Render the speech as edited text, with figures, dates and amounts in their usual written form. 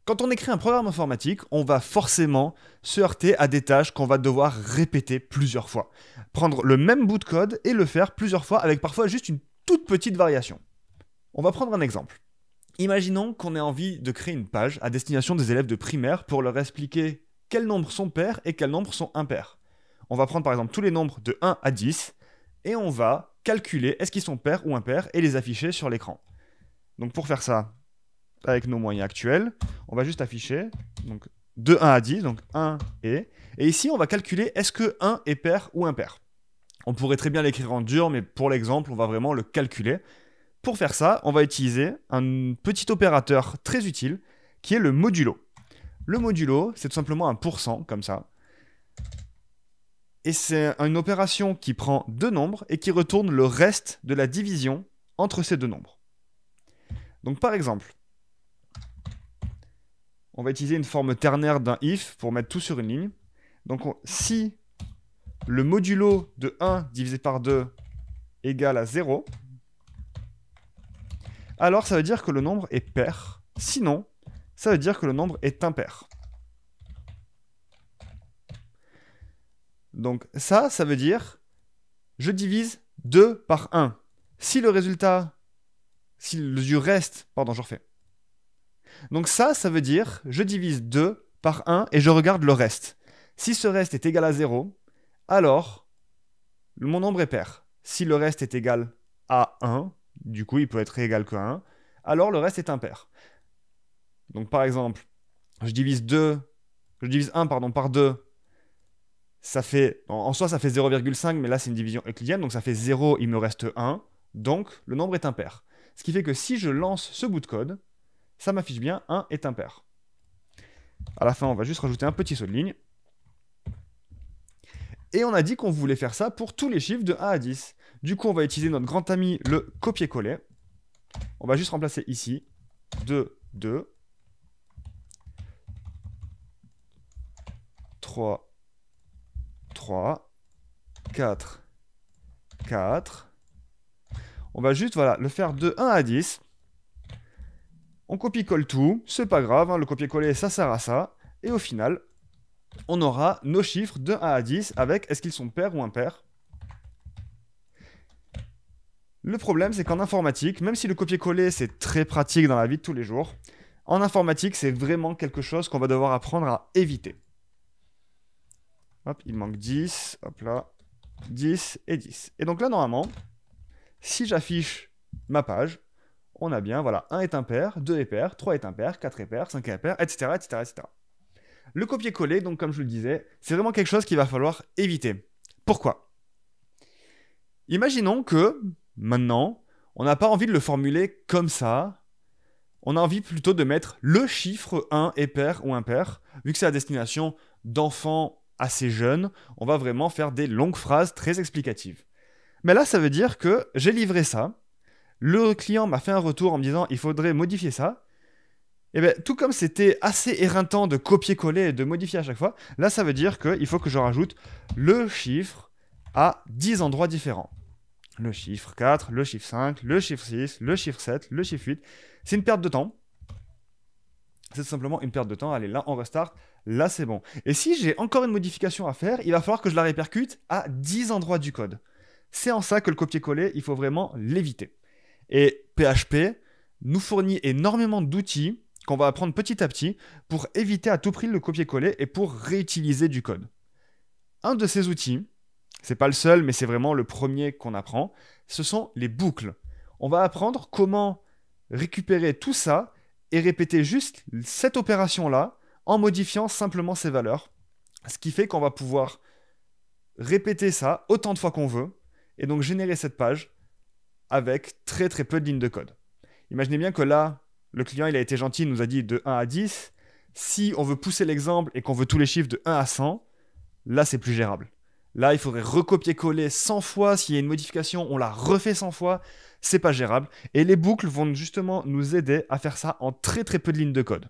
Quand on écrit un programme informatique, on va forcément se heurter à des tâches qu'on va devoir répéter plusieurs fois. Prendre le même bout de code et le faire plusieurs fois avec parfois juste une toute petite variation. On va prendre un exemple. Imaginons qu'on ait envie de créer une page à destination des élèves de primaire pour leur expliquer quels nombres sont pairs et quels nombres sont impairs. On va prendre par exemple tous les nombres de 1 à 10 et on va calculer est-ce qu'ils sont pairs ou impairs et les afficher sur l'écran. Donc pour faire ça, avec nos moyens actuels, on va juste afficher donc, de 1 à 10, donc 1 et ici on va calculer est-ce que 1 est pair ou impair. On pourrait très bien l'écrire en dur, mais pour l'exemple, on va vraiment le calculer. Pour faire ça, on va utiliser un petit opérateur très utile qui est le modulo. Le modulo, c'est tout simplement un pourcent, comme ça. Et c'est une opération qui prend deux nombres et qui retourne le reste de la division entre ces deux nombres. Donc par exemple, on va utiliser une forme ternaire d'un if pour mettre tout sur une ligne. Donc si le modulo de 1 divisé par 2 égale à 0, alors ça veut dire que le nombre est pair. Sinon, ça veut dire que le nombre est impair. Donc ça veut dire je divise 2 par 1. Si le résultat, si du reste, pardon, je refais. Donc ça veut dire je divise 2 par 1 et je regarde le reste. Si ce reste est égal à 0, alors mon nombre est pair. Si le reste est égal à 1, du coup il peut être égal que 1, alors le reste est impair. Donc par exemple, je divise 1 par 2, ça fait, en soi ça fait 0,5, mais là c'est une division euclidienne, donc ça fait 0, il me reste 1, donc le nombre est impair. Ce qui fait que si je lance ce bout de code, ça m'affiche bien 1 est impair. À la fin, on va juste rajouter un petit saut de ligne. Et on a dit qu'on voulait faire ça pour tous les chiffres de 1 à 10. Du coup, on va utiliser notre grand ami le copier-coller. On va juste remplacer ici 2, 2, 3, 3, 4, 4. On va juste le faire de 1 à 10. On copie-colle tout, c'est pas grave, hein, le copier-coller ça sert à ça. Et au final, on aura nos chiffres de 1 à 10 avec est-ce qu'ils sont pairs ou impairs. Le problème, c'est qu'en informatique, même si le copier-coller c'est très pratique dans la vie de tous les jours, en informatique, c'est vraiment quelque chose qu'on va devoir apprendre à éviter. Hop, il manque 10, hop là, 10 et 10. Et donc là, normalement, si j'affiche ma page, on a bien, voilà, 1 est impair, 2 est pair, 3 est impair, 4 est pair, 5 est impair, etc., etc., etc. Le copier-coller, donc comme je le disais, c'est vraiment quelque chose qu'il va falloir éviter. Pourquoi? Imaginons que, maintenant, on n'a pas envie de le formuler comme ça. On a envie plutôt de mettre le chiffre 1 est pair ou impair. Vu que c'est à destination d'enfants assez jeunes, on va vraiment faire des longues phrases très explicatives. Mais là, ça veut dire que j'ai livré ça. Le client m'a fait un retour en me disant il faudrait modifier ça. Et bien, tout comme c'était assez éreintant de copier-coller et de modifier à chaque fois, là ça veut dire qu'il faut que je rajoute le chiffre à 10 endroits différents. Le chiffre 4, le chiffre 5, le chiffre 6, le chiffre 7, le chiffre 8. C'est une perte de temps. C'est tout simplement une perte de temps. Allez, là on restart, là c'est bon. Et si j'ai encore une modification à faire, il va falloir que je la répercute à 10 endroits du code. C'est en ça que le copier-coller, il faut vraiment l'éviter. Et PHP nous fournit énormément d'outils qu'on va apprendre petit à petit pour éviter à tout prix le copier-coller et pour réutiliser du code. Un de ces outils, c'est pas le seul, mais c'est vraiment le premier qu'on apprend, ce sont les boucles. On va apprendre comment récupérer tout ça et répéter juste cette opération-là en modifiant simplement ses valeurs. Ce qui fait qu'on va pouvoir répéter ça autant de fois qu'on veut et donc générer cette page avec très très peu de lignes de code. Imaginez bien que là, le client il a été gentil, il nous a dit de 1 à 10. Si on veut pousser l'exemple et qu'on veut tous les chiffres de 1 à 100, là c'est plus gérable. Là, il faudrait recopier-coller 100 fois. S'il y a une modification, on la refait 100 fois. C'est pas gérable. Et les boucles vont justement nous aider à faire ça en très très peu de lignes de code.